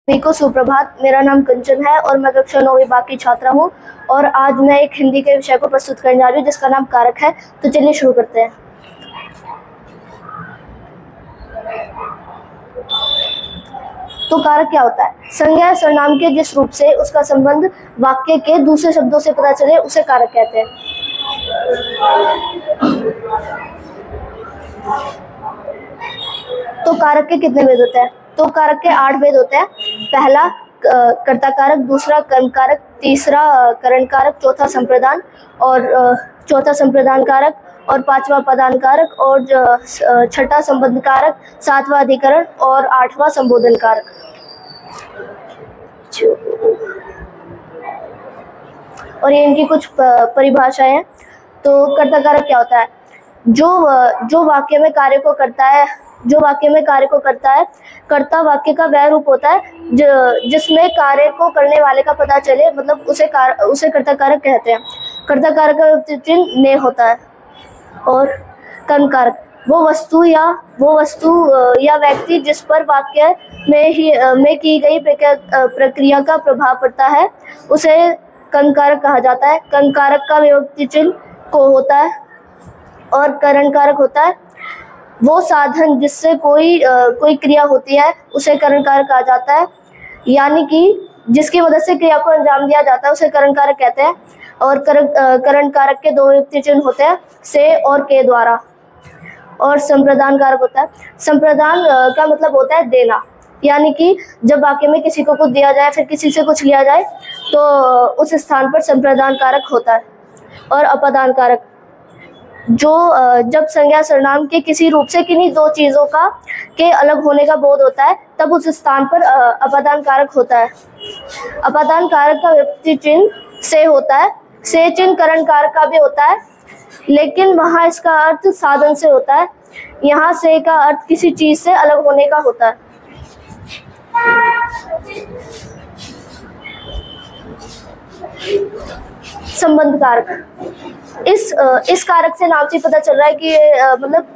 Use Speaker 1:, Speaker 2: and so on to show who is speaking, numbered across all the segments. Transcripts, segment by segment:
Speaker 1: सभी को सुप्रभात। मेरा नाम कंचन है और मैं कक्षा 9वीं बाकी की छात्रा हूँ और आज मैं एक हिंदी के विषय को प्रस्तुत करने जा रही हूँ जिसका नाम कारक है। तो चलिए शुरू करते हैं। तो कारक क्या होता है? संज्ञा या सर्वनाम के जिस रूप से उसका संबंध वाक्य के दूसरे शब्दों से पता चले उसे कारक कहते हैं। तो कारक के कितने भेद होते हैं? तो कारक के 8 भेद होते हैं। पहला कर्ता कारक, दूसरा कर्म कारक, तीसरा करण कारक, चौथा संप्रदान और चौथा संप्रदान कारक और पांचवा पदान कारक और छठा संबंध कारक, सातवां अधिकरण और आठवां संबोधन कारक। और ये इनकी कुछ परिभाषाएं हैं। तो कर्ता कारक क्या होता है? जो वाक्य में कार्य को करता है, कर्ता वाक्य का वह रूप होता है जिसमें कार्य को करने वाले का पता चले, मतलब उसे कर्ता कारक कहते हैं। कर्ता कारक का चिन्ह ने होता है। और कर्म कारक वो वस्तु या व्यक्ति जिस पर वाक्य में की गई प्रक्रिया का प्रभाव पड़ता है उसे कर्म कारक कहा जाता है। कर्म कारक का विभक्ति चिन्ह को होता है। और करण कारक होता है वो साधन जिससे कोई क्रिया होती है उसे करण कारक कहा जाता है, यानी कि जिसकी मदद से क्रिया को अंजाम दिया जाता है उसे करण कारक कहते हैं। और करण कारक के दो विभक्ति चिन्ह होते हैं, से और के द्वारा। और संप्रदान कारक होता है। संप्रदान का मतलब होता है देना, यानी कि जब वाक्य में किसी को कुछ दिया जाए फिर किसी से कुछ लिया जाए तो उस स्थान पर संप्रदान कारक होता है। और अपदान कारक जब संज्ञा सर्वनाम के किसी रूप से किन्हीं दो चीजों के अलग होने का बोध होता है तब उस स्थान पर अपदान कारक होता है। अपदान कारक का विभक्ति चिन्ह से होता है। से चिन्ह करण कारक का भी होता है, लेकिन वहां इसका अर्थ साधन से होता है। यहाँ से का अर्थ किसी चीज से अलग होने का होता है। संबंध कारक इस कारक से नाम से पता चल रहा है कि मतलब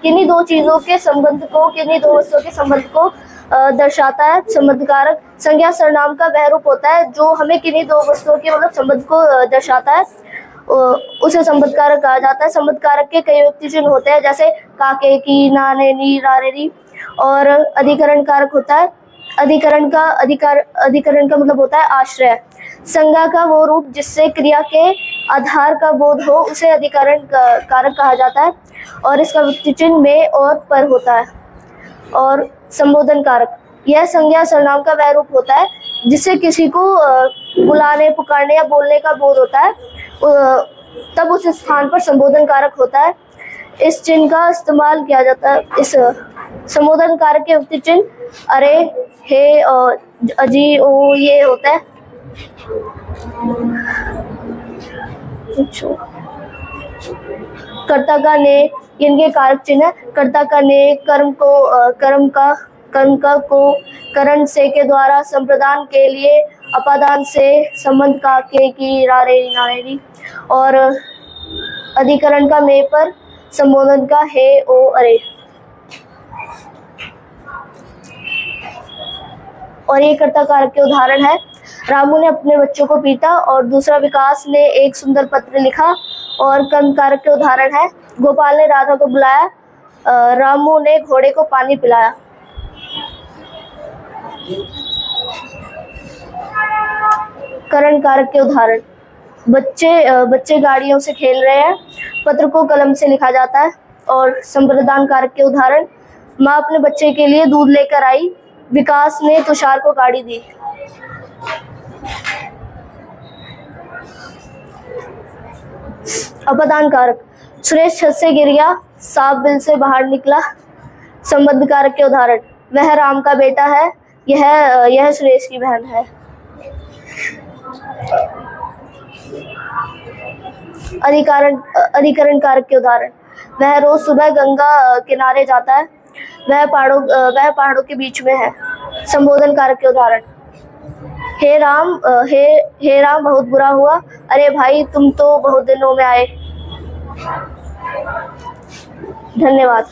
Speaker 1: किन्हीं दो चीजों के संबंध को, किन्हीं दो वस्तुओं के संबंध को दर्शाता है। संबंध कारक संज्ञा सर्वनाम का वह रूप होता है जो हमें किन्हीं दो वस्तुओं के मतलब संबंध को दर्शाता है, उसे संबंध कारक कहा जाता है। संबंध कारक के कई विभक्ति चिन्ह होते हैं, जैसे काके की, नाने नी, रारे री। और अधिकरण कारक होता है। अधिकरण का मतलब होता है आश्रय। संज्ञा का वो रूप जिससे क्रिया के आधार का बोध हो उसे अधिकरण कारक कहा जाता है और इसका विभक्ति चिन्ह में और पर होता है। और संबोधन कारक यह संज्ञा सर्वनाम का वह रूप होता है जिससे किसी को बुलाने, पुकारने या बोलने का बोध होता है, तब उस स्थान पर संबोधन कारक होता है। इस चिन्ह का इस्तेमाल किया जाता है। इस संबोधन कारक के विभक्ति चिन्ह अरे, हे, अजी, ओ ये होता है। कर्ता का ने इनके कारक चिन्ह है। कर्ता का ने कर्म का को करण से के द्वारा, संप्रदान के लिए अपादान से, संबंध का के की, रारे नारेरी। और अधिकरण का में पर, संबोधन का हे, ओ, अरे। और ये कर्ता कारक के उदाहरण है। रामू ने अपने बच्चों को पीटा और दूसरा विकास ने एक सुंदर पत्र लिखा। और कर्म कारक के उदाहरण है। गोपाल ने राधा को बुलाया, रामू ने घोड़े को पानी पिलाया। करण कारक के उदाहरण बच्चे गाड़ियों से खेल रहे हैं, पत्र को कलम से लिखा जाता है। और संप्रदान कारक के उदाहरण माँ अपने बच्चे के लिए दूध लेकर आई, विकास ने तुषार को गाड़ी दी। अपदान कारक सुरेश छत से गिर गया, सांप बिल से बाहर निकला। संबंध कारक के उदाहरण वह राम का बेटा है, यह सुरेश की बहन है। अधिकरण कारक के उदाहरण वह रोज सुबह गंगा किनारे जाता है, वह पहाड़ों के बीच में है। संबोधन कारक के उदाहरण हे राम बहुत बुरा हुआ, अरे भाई तुम तो बहुत दिनों में आए। धन्यवाद।